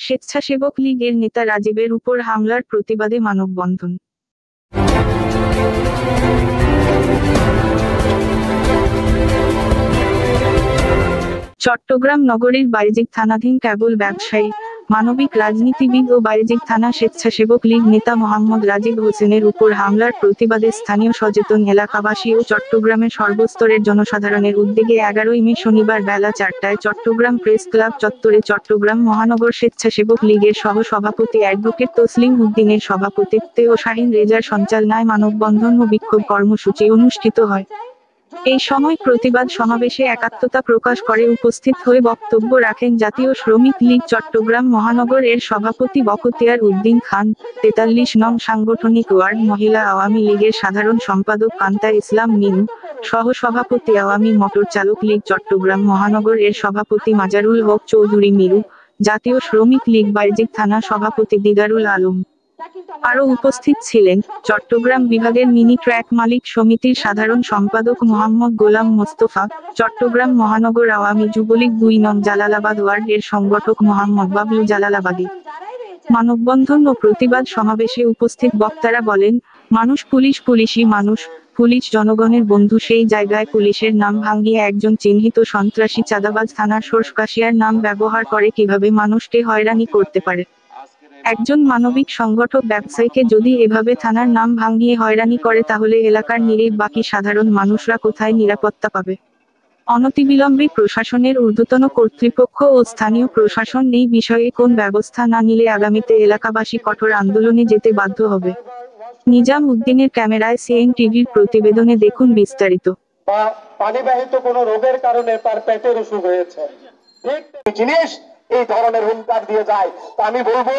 স্বেচ্ছাসেবক লীগের নেতা রাজীবের উপর হামলার প্রতিবাদে মানববন্ধন। চট্টগ্রাম নগরীর বারিজিক থানাধীন কেবল ব্যবসায়ী, মানবিক রাজনীতিবিদ ও বারিজিক থানা স্বেচ্ছাসেবক লীগ নেতা মোহাম্মদ রাজীব হোসেনের উপর হামলার প্রতিবাদে স্থানীয় সচেতন এলাকাবাসী ও চট্টগ্রামের সর্বস্তরের জনসাধারণের উদ্যোগে ১১ই মে শনিবার বেলা ৪টায় চট্টগ্রাম প্রেস ক্লাব চত্বরে চট্টগ্রাম মহানগর স্বেচ্ছাসেবক লীগের সহ-সভাপতি অ্যাডভোকেট তসলিম উদ্দিনের সভাপতিত্বে ও শাহীন রেজার সঞ্চালনায় মানববন্ধন ও বিক্ষোভ কর্মসূচি অনুষ্ঠিত হয়। এই সময় প্রতিবাদ সমাবেশে একাত্মতা প্রকাশ করে উপস্থিত হয়ে বক্তব্য রাখেন জাতীয় শ্রমিক লীগ চট্টগ্রাম মহানগর এর সভাপতি বখতিয়ার উদ্দিন খান, ৪৩ নং সাংগঠনিক ওয়ার্ড মহিলা আওয়ামী লীগের সাধারণ সম্পাদক কান্তা ইসলাম মিনু, সহ-সভাপতি আওয়ামী মোটর চালক লীগ চট্টগ্রাম মহানগর এর সভাপতি মাজারুল হক চৌধুরী মিরু, জাতীয় শ্রমিক লীগ বারিজিক থানা সভাপতি দিদারুল আলম। আরও উপস্থিত ছিলেন চট্টগ্রাম বিভাগের মিনি ট্র্যাক মালিক সমিতির সাধারণ সম্পাদক মোহাম্মদ গোলাম মোস্তফা, চট্টগ্রাম মহানগর আওয়ামী যুবলীগ ২ নং জালালাবাদ ওয়ার্ড এর সংগঠক মোহাম্মদ বাবলু জালালাবাদী। মানববন্ধন ও প্রতিবাদ সমাবেশে উপস্থিত বক্তারা বলেন, মানুষ পুলিশ, পুলিশই মানুষ, পুলিশ জনগণের বন্ধু। সেই জায়গায় পুলিশের নাম ভাঙিয়ে একজন চিহ্নিত সন্ত্রাসী চাঁদাবাজ থানার সোর্সকাশিয়ার নাম ব্যবহার করে কিভাবে মানুষকে হয়রানি করতে পারে। একজন মানবিক সংগঠক ব্যবসায়ীকে যদি এভাবে থানার নাম ভাঙিয়ে হয়রানি করে তাহলে এলাকার নিরিখ বাকি সাধারণ মানুষরা কোথায় নিরাপত্তা পাবে? অনতিবিলম্বে প্রশাসনের ঊর্ধ্বতন কর্তৃপক্ষ ও স্থানীয় প্রশাসন এই বিষয়ে কোন ব্যবস্থা না নিলে আগামীতে এলাকাবাসী কঠোর আন্দোলনে যেতে বাধ্য হবে। নিজাম উদ্দিনের ক্যামেরায় সিএনটিভির প্রতিবেদনে দেখুন বিস্তারিত। পানিবাহিত কোনো রোগের কারণে তার পেটের অসুখ হয়েছে, জিনিস এই ধরনের হুঙ্কার দিয়ে যায়। তো আমি বলবো,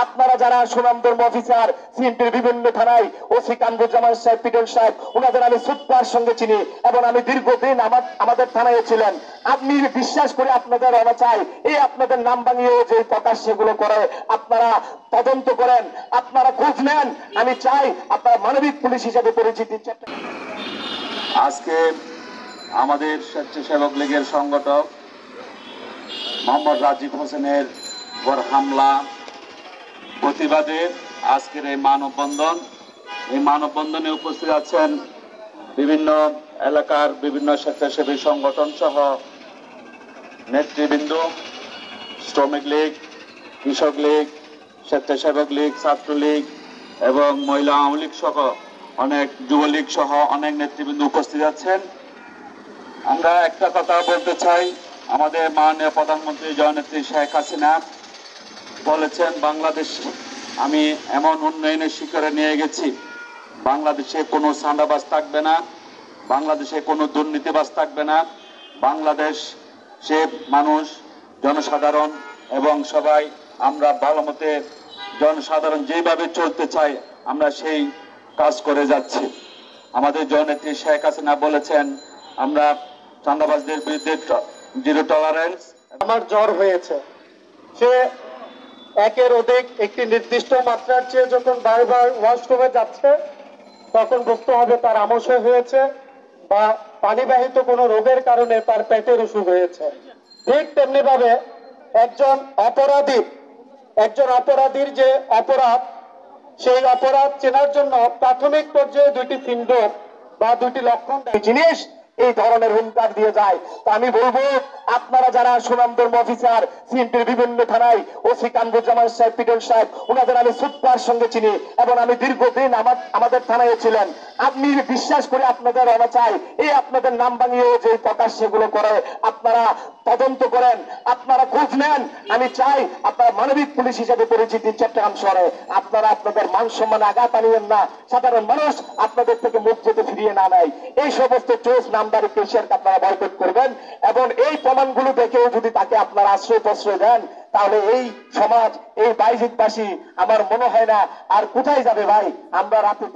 আপনারা যারা সুনামধন্য অফিসার সিএনপির বিভিন্ন থানায় ওসি কামরুজ্জামান সাহেব, পিটন সাহেব, ওনাদের আমি সুপার সঙ্গে চিনি এবং আমি দীর্ঘদিন আমাদের থানায় ছিলেন। আমি বিশ্বাস করি আপনাদের অনাচার এই আপনাদের নাম ভাঙিয়ে যে প্রকাশ সেগুলো করে আপনারা তদন্ত করেন, আপনারা খোঁজ নেন। আমি চাই আপনারা মানবিক পুলিশ হিসেবে পরিচিতি। আজকে আমাদের স্বেচ্ছাসেবক লীগের সংগঠক মোহাম্মদ রাজীব হোসেনের উপর হামলা প্রতিবাদে আজকের এই মানববন্ধন। এই মানববন্ধনে উপস্থিত আছেন বিভিন্ন এলাকার বিভিন্ন স্বেচ্ছাসেবী সংগঠন সহ নেতৃবৃন্দ, শ্রমিক লীগ, কৃষক লীগ, স্বেচ্ছাসেবক লীগ, ছাত্রলীগ এবং মহিলা আওয়ামী লীগ সহ অনেক যুবলীগ সহ অনেক নেতৃবৃন্দ উপস্থিত আছেন। আমরা একটা কথা বলতে চাই, আমাদের মাননীয় প্রধানমন্ত্রী জননেত্রী শেখ হাসিনা বলেছেন, বাংলাদেশ আমি এমন উন্নয়নের শিখরে নিয়ে গেছি, বাংলাদেশে কোনো চাঁদাবাজ থাকবে না, বাংলাদেশে কোনো দুর্নীতিবাজ থাকবে না, বাংলাদেশ সে মানুষ জনসাধারণ এবং সবাই আমরা ভালো মতে জনসাধারণ যেভাবে চলতে চাই আমরা সেই কাজ করে যাচ্ছি। আমাদের জননেত্রী শেখ হাসিনা বলেছেন, আমরা চাঁদাবাজদের বিরুদ্ধে জিরো টলারেন্স। আমার জ্বর হয়েছে, সে একের অধিক একটি নির্দিষ্ট মাত্রার চেয়ে যখন বারবার ওয়াশরুমে যাচ্ছে তখন বুঝতে হবে তার আমশয় হয়েছে বা পানিবাহিত কোনো রোগের কারণে তার পেটের অসুখ হয়েছে। ঠিক তেমনি ভাবে একজন অপরাধীর যে অপরাধ, সেই অপরাধ চেনার জন্য প্রাথমিক পর্যায়ে দুইটি সিমটম বা দুইটি লক্ষণ জিনিস এই ধরনের হুঙ্কার দিয়ে যায়। তো আমি বলবো, আপনারা যারা সুনামধন্য অফিসার সিএনপির বিভিন্ন থানায় ওসি কামরুজ্জামান সাহেব, পিটন সাহেব, ওনাদের আমি সুপার সঙ্গে চিনি এবং আমি দীর্ঘদিন আমাদের থানায় ছিলেন। আমি বিশ্বাস করি আপনাদের অনাচার এই আপনাদের নাম ভাঙিয়ে যে প্রকাশ সেগুলো করে আপনারা তদন্ত করেন, আপনারা খোঁজ নেন। আমি চাই আপনারা মানবিক পুলিশ হিসেবে পরিচিতি চট্টগ্রাম শহরে আপনারা আপনাদের মান সম্মানে আঘাত আনিয়েন না, সাধারণ মানুষ আপনাদের থেকে মুখ যেতে ফিরিয়ে না নেয়। এই সমস্ত চোষ নামদারি পেশিয়ারকে আপনারা বয়কট করবেন এবং এই প্রমাণগুলো দেখেও যদি তাকে আপনারা আশ্রয় প্রশ্রয় দেন তাহলে এই সমাজ, এই বাইজিদবাসী আমার মনে হয় না আর কোথায় যাবে ভাই। আমরা রাতে